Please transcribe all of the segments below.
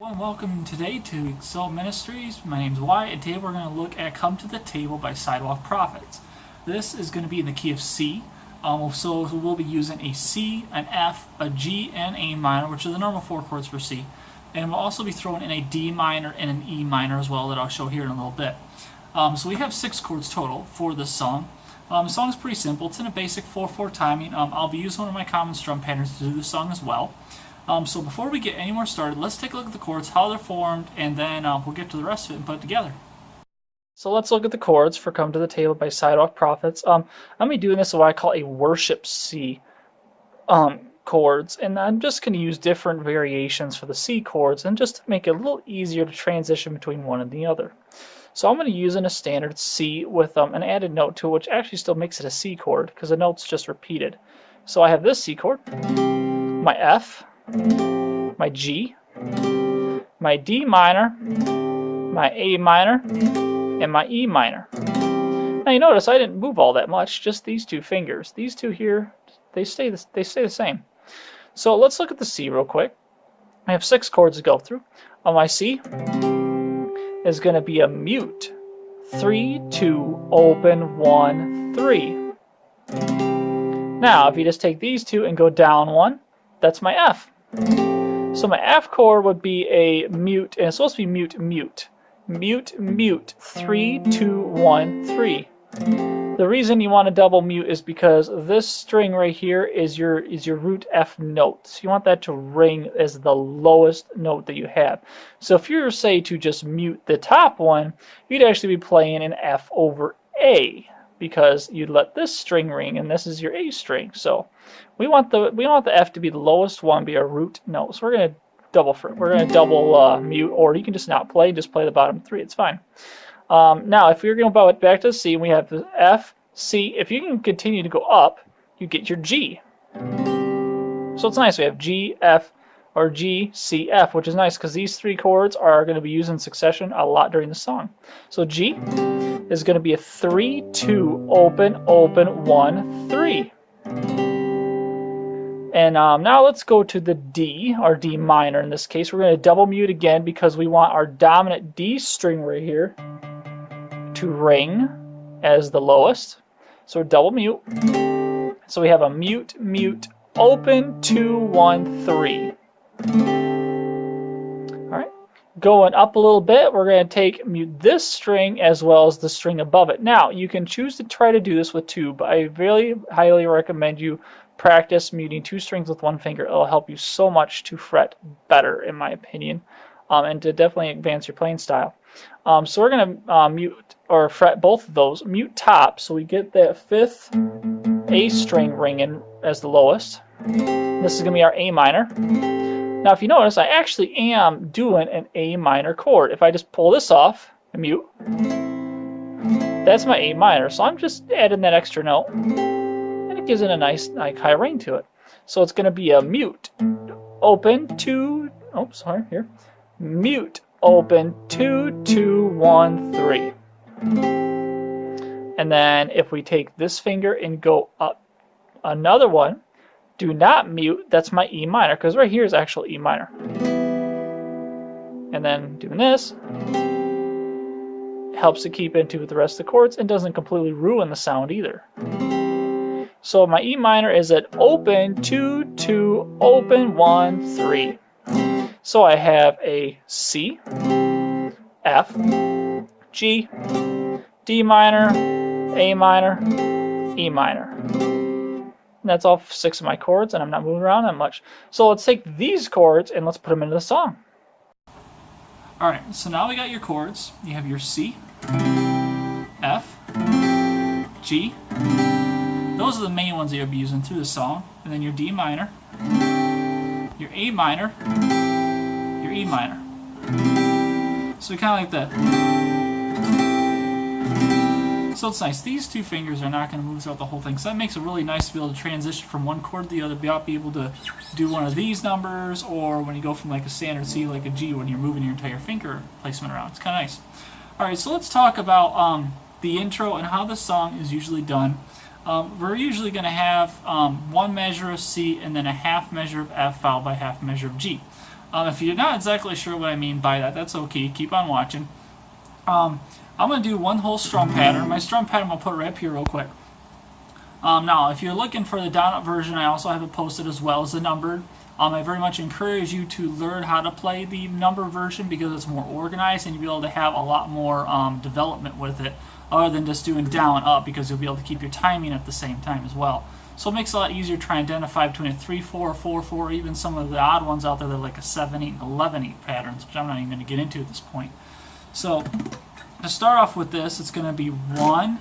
And welcome today to XALT Ministries. My name is Wyatt, and today we're going to look at Come to the Table by Sidewalk Prophets. This is going to be in the key of C. So we'll be using a C, an F, a G, and A minor, which are the normal four chords for C. And we'll also be throwing in a D minor and an E minor as well that I'll show here in a little bit. So we have 6 chords total for this song. The song is pretty simple. It's in a basic 4/4 timing. I'll be using one of my common strum patterns to do this song as well. So before we get any more started, let's take a look at the chords, how they're formed, and then we'll get to the rest of it and put it together. So let's look at the chords for Come to the Table by Sidewalk Prophets. I'm going to be doing this in what I call a worship C chords, and I'm just going to use different variations for the C chords and just to make it a little easier to transition between one and the other. So I'm going to use in a standard C with an added note to it, which actually still makes it a C chord because the note's just repeated. So I have this C chord, my F, my G, my D minor, my A minor, and my E minor. Now you notice I didn't move all that much, just these two fingers. These two here, they stay the same. So let's look at the C real quick. I have 6 chords to go through. On my C is going to be a mute, 3, 2, open, 1, 3. Now if you just take these two and go down 1, that's my F. So my F chord would be a mute, and it's supposed to be mute, mute. Mute, mute, 3, 2, 1, 3. The reason you want to double mute is because this string right here is your root F note. So you want that to ring as the lowest note that you have. So if you were, say, to just mute the top one, you'd actually be playing an F over A, because you'd let this string ring, and this is your A string. So we want the F to be the lowest one, be our root note. So we're going to double mute, or you can just not play, just play the bottom 3. It's fine. Now, if you're going to go back to the C, we have the F, C. If you can continue to go up, you get your G. So it's nice. We have G, F, or G, C, F, which is nice because these 3 chords are going to be used in succession a lot during the song. So G is going to be a 3, 2, open, open, 1, 3. And now let's go to the D, or D minor in this case. We're going to double mute again because we want our dominant D string right here to ring as the lowest. So we're double mute. So we have a mute, mute, open, 2, 1, 3. Alright. Going up a little bit, we're going to mute this string as well as the string above it. Now, you can choose to try to do this with 2, but I really highly recommend you practice muting 2 strings with 1 finger. It'll help you so much to fret better, in my opinion, and to definitely advance your playing style. So we're going to mute or fret both of those. Mute top, so we get that 5th A string ringing as the lowest. This is going to be our A minor. Now, if you notice, I actually am doing an A minor chord. If I just pull this off and mute, that's my A minor. So I'm just adding that extra note. It gives it a nice high ring to it. So it's going to be a mute, open, 2, mute, open, 2, 2, 1, 3. And then if we take this finger and go up another one, do not mute, that's my E minor, because right here is actual E minor. And then doing this helps to keep into the rest of the chords and doesn't completely ruin the sound either. So my E minor is at open, 2, 2, open, 1, 3. So I have a C, F, G, D minor, A minor, E minor. And that's all 6 of my chords, and I'm not moving around that much. So let's take these chords and let's put them into the song. Alright, so now we got your chords. You have your C, F, G. Those are the main ones that you'll be using through the song. And then your D minor, your A minor, your E minor. So we kind of like that. So it's nice. These 2 fingers are not going to move throughout the whole thing. So that makes it really nice to be able to transition from one chord to the other, be able to do one of these numbers, or when you go from like a standard C, like a G, when you're moving your entire finger placement around. It's kind of nice. Alright, so let's talk about the intro and how the song is usually done. We're usually going to have 1 measure of C and then a half measure of F followed by half measure of G. If you're not exactly sure what I mean by that, that's okay. Keep on watching. I'm going to do one whole strum pattern. My strum pattern I'll put right up here real quick. Now, if you're looking for the down-up version, I also have it posted as well as the numbered. I very much encourage you to learn how to play the number version because it's more organized and you'll be able to have a lot more development with it other than just doing down up, because you'll be able to keep your timing at the same time as well. So it makes it a lot easier to try and identify between a 3/4, 4/4, even some of the odd ones out there that are like a 7/8 and 11/8 patterns, which I'm not even going to get into at this point. So to start off with this, it's going to be 1,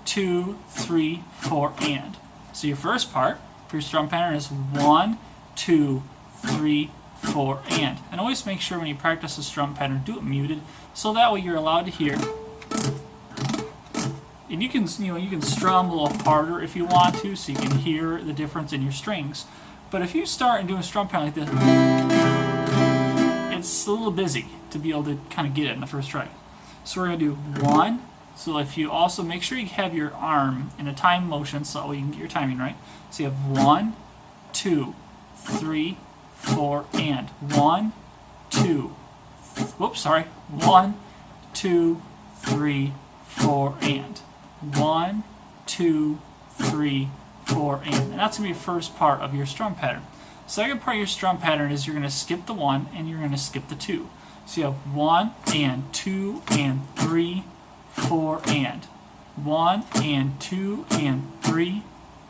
2, 3, 4, and. So your first part for your strum pattern is 1, 2, 3, 4, and. And always make sure when you practice the strum pattern, do it muted, so that way you're allowed to hear. And you can strum a little harder if you want to, so you can hear the difference in your strings. But if you start and do a strum pattern like this, it's a little busy to be able to kind of get it in the first try. So we're going to do 1. So if you also make sure you have your arm in a time motion so that way you can get your timing right. So you have 1, 2, 3, 4, and 1, 2. Whoops, sorry. 1, 2, 3, 4, and 1, 2, 3, 4, and that's going to be the first part of your strum pattern. Second part of your strum pattern is you're going to skip the 1 and you're going to skip the 2. So you have 1 and 2 and 3, 4, and 1 and 2 and 3,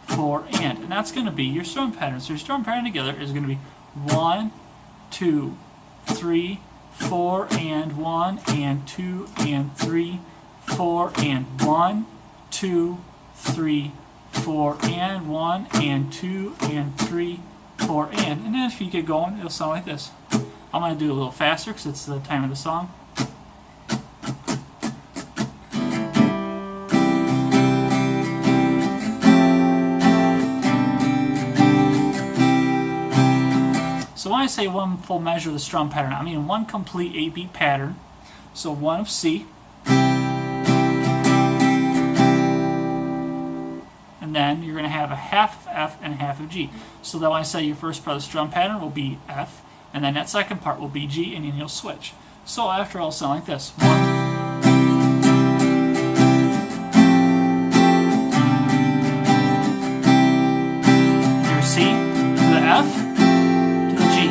4, and that's going to be your strum pattern. So your strum pattern together is going to be 1, 2, 3, 4, and 1 and 2 and 3, 4, and 1, 2, 3, 4, and 1 and 2 and 3, 4, and then if you get going, it'll sound like this. I'm going to do it a little faster because it's the time of the song. So when I say one full measure of the strum pattern, I mean one complete 8-beat pattern. So 1 of C, and then you're going to have a half of F and a half of G. So that when I say your first part of the strum pattern will be F, and then that second part will be G, and then you'll switch. So after it'll sound like this. 1, your C to the F to the G.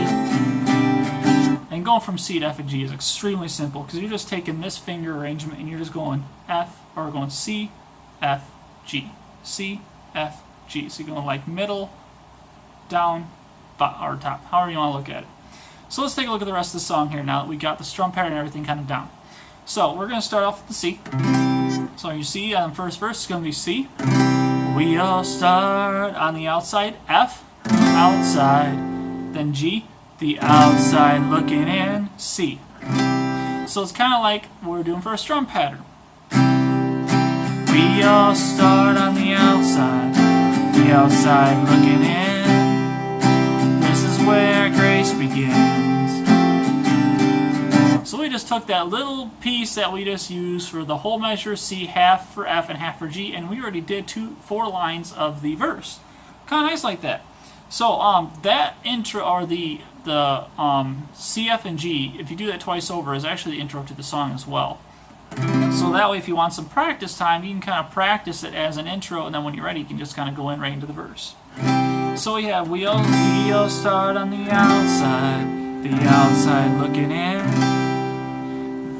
And going from C to F and G is extremely simple because you're just taking this finger arrangement and you're just going F, or going C, F, G. C, F, G. So you're going like middle, down, or top, however you want to look at it. So let's take a look at the rest of the song here now that we got the strum pattern and everything kind of down. So we're going to start off with the C. So you see on the first verse it's going to be C. We all start on the outside, F, outside, then G, the outside looking in, C. So it's kind of like what we're doing for a strum pattern. We all start on the outside looking in. This is where grace begins. So we just took that little piece that we just used for the whole measure C, half for F and half for G, and we already did 4 lines of the verse. Kind of nice like that. So that intro, or the C, F, and G, if you do that twice over, is actually the intro to the song as well. So that way, if you want some practice time, you can kind of practice it as an intro, and then when you're ready, you can just kind of go in right into the verse. So we have, we all start on the outside looking in.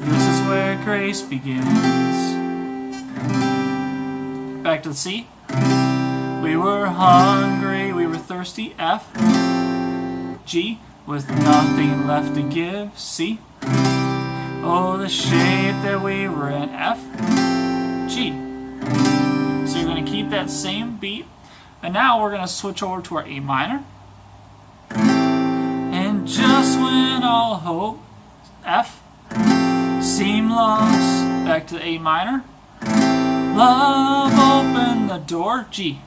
This is where grace begins. Back to the C. We were hungry, we were thirsty, F. G, with nothing left to give, C. Oh, the shape that we were in, F, G. So you're going to keep that same beat. And now we're going to switch over to our A minor. And just when all hope, F, seemed lost, back to the A minor. Love opened the door, G,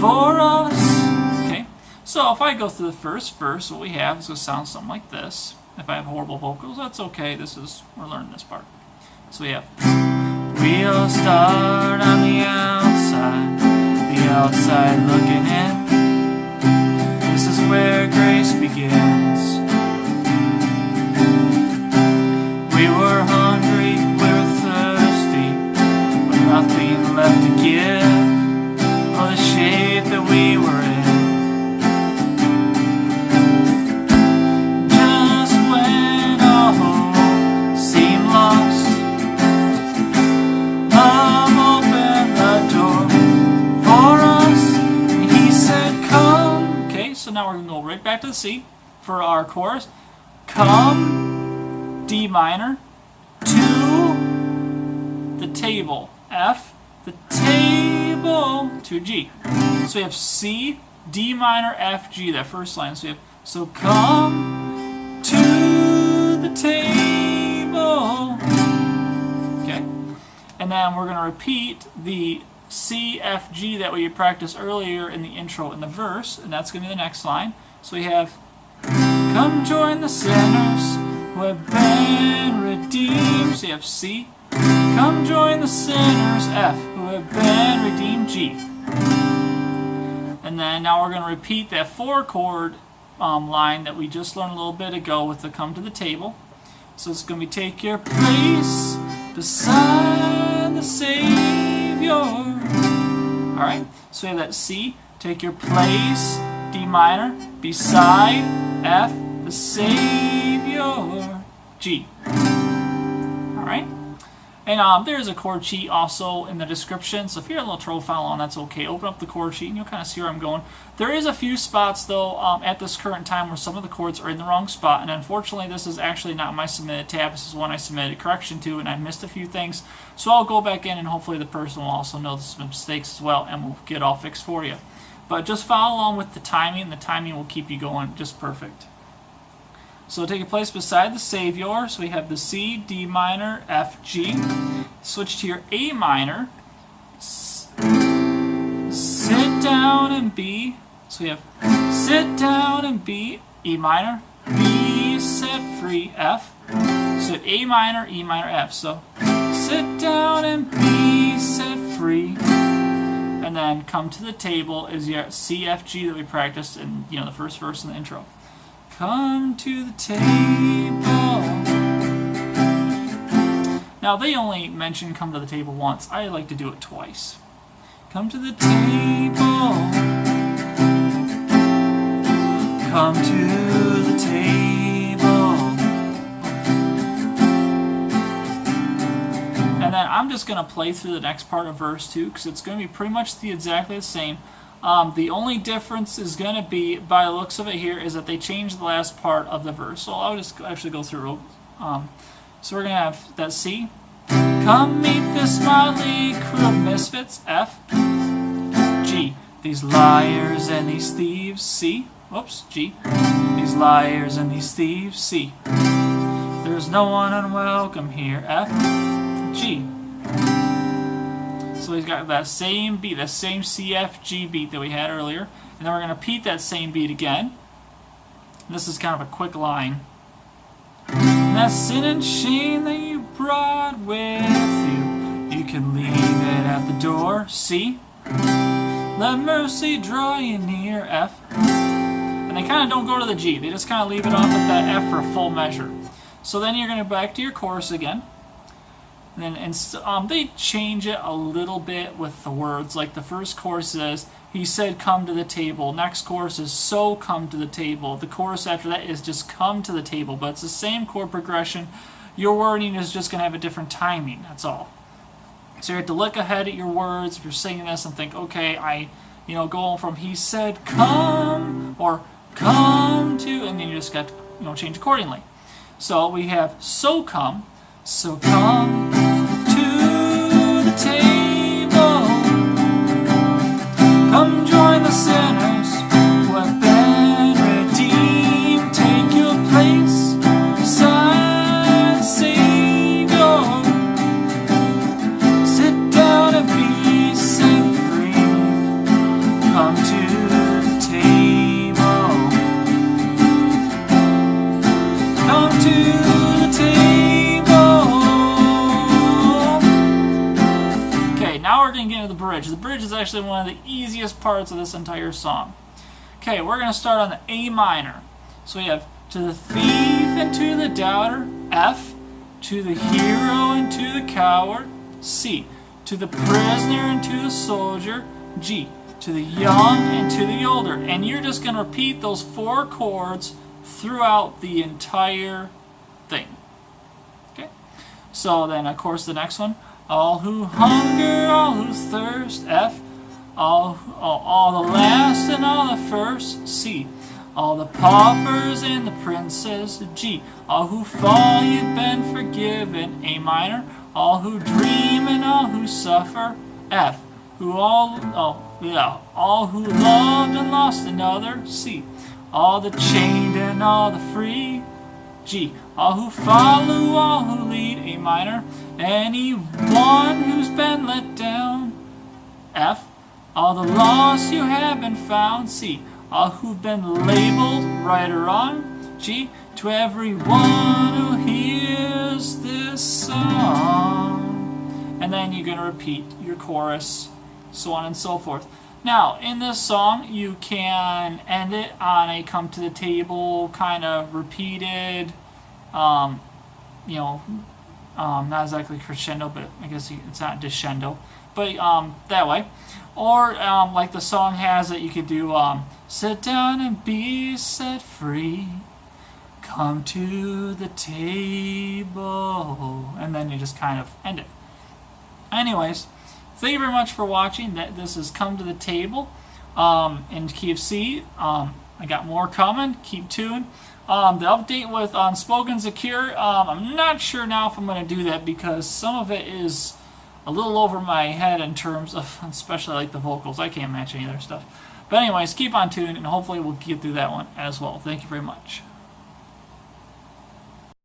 for us. Okay, so if I go through the first verse, what we have is going to sound something like this. If I have horrible vocals, that's okay. We're learning this part. So we have, we'll start on the outside looking in. This is where grace begins. We were hungry, we were thirsty, with nothing left to give, or the shape that we were in. Just when all seemed lost, love opened the door for us, and he said, come. Okay, so now we're going to go right back to the C for our chorus. Come, D minor, to the table, F, the table, to G. So we have C, D minor, F, G, that first line. So we have, so come to the table. Okay, and then we're going to repeat the C, F, G that we practiced earlier in the intro and the verse, and that's going to be the next line. So we have, come join the sinners who have been redeemed. So you have C, come join the sinners, F, who have been redeemed, G. And then now we're going to repeat that 4-chord line that we just learned a little bit ago with the come to the table. So it's going to be take your place beside the Savior. Alright, so we have that C, take your place, D minor, beside, F, the Savior, G. Alright, and there's a chord sheet also in the description, so if you're a little trouble following, that's okay. Open up the chord sheet and you'll kind of see where I'm going. There is a few spots though at this current time where some of the chords are in the wrong spot, and unfortunately this is actually not my submitted tab. This is one I submitted correction to, and I missed a few things, so I'll go back in and hopefully the person will also notice some mistakes as well, and we'll get it all fixed for you. But just follow along with the timing, and the timing will keep you going just perfect. So take a place beside the Savior. So we have the C, D minor, F, G. Switch to your A minor. Sit down and B. So we have sit down and B, E minor, B set free, F. So A minor, E minor, F. So sit down and B set free. And then come to the table is your C, F, G that we practiced in the first verse in the intro. Come to the table. Now they only mention come to the table once. I like to do it twice. Come to the table. Come to the table. And then I'm just going to play through the next part of verse 2 because it's going to be pretty much exactly the same. The only difference is going to be, by the looks of it here, is that they changed the last part of the verse. So I'll just actually go through. So we're going to have that C. Come meet this motley crew of misfits, F. G. These liars and these thieves, C. Whoops, G. These liars and these thieves, C. There's no one unwelcome here, F. G. So he's got that same beat, that same C, F, G beat that we had earlier. And then we're going to repeat that same beat again. And this is kind of a quick line. And that sin and shame that you brought with you, you can leave it at the door, C. Let mercy draw you near, F. And they kind of don't go to the G. They just kind of leave it off at that F for full measure. So then you're going to back to your chorus again. And then they change it a little bit with the words. Like the first chorus says, he said come to the table. Next chorus is so come to the table. The chorus after that is just come to the table. But it's the same chord progression. Your wording is just going to have a different timing. That's all. So you have to look ahead at your words if you're singing this and think, okay, going from he said come or come to, and then you just got to change accordingly. So we have so come to the table. Come join the sinners who have been redeemed. Take your place beside the Savior. Sit down and be set free. Come to the table. Come to the table. Okay, now we're going to get into the bridge. The bridge is actually one of the easiest parts of this entire song. Okay, we're going to start on the A minor. So we have to the thief and to the doubter, F, to the hero and to the coward, C, to the prisoner and to the soldier, G, to the young and to the older. And you're just going to repeat those 4 chords throughout the entire thing. Okay? So then, of course, the next one, all who hunger, all who thirst, F, all the last and all the first, C, all the paupers and the princes, G, all who fall you've been forgiven, A minor, all who dream and all who suffer, F, all who loved and lost another, C, all the chained and all the free, G, all who follow, all who lead, A minor, anyone who's been let down, F, all the lost you have been found, C, all who've been labeled right or wrong, G, to everyone who hears this song. And then you're going to repeat your chorus, so on and so forth. Now, in this song, you can end it on a come to the table kind of repeated, not exactly crescendo, but I guess it's not descendo, but that way. Or like the song has it, you could do sit down and be set free, come to the table, and then you just kind of end it. Anyways, thank you very much for watching. This is Come to the Table in key of C. I got more coming. Keep tuned. The update with Unspoken Secure, I'm not sure now if I'm going to do that because some of it is a little over my head in terms of, especially like the vocals. I can't match any other stuff. But anyways, keep on tuned and hopefully we'll get through that one as well. Thank you very much.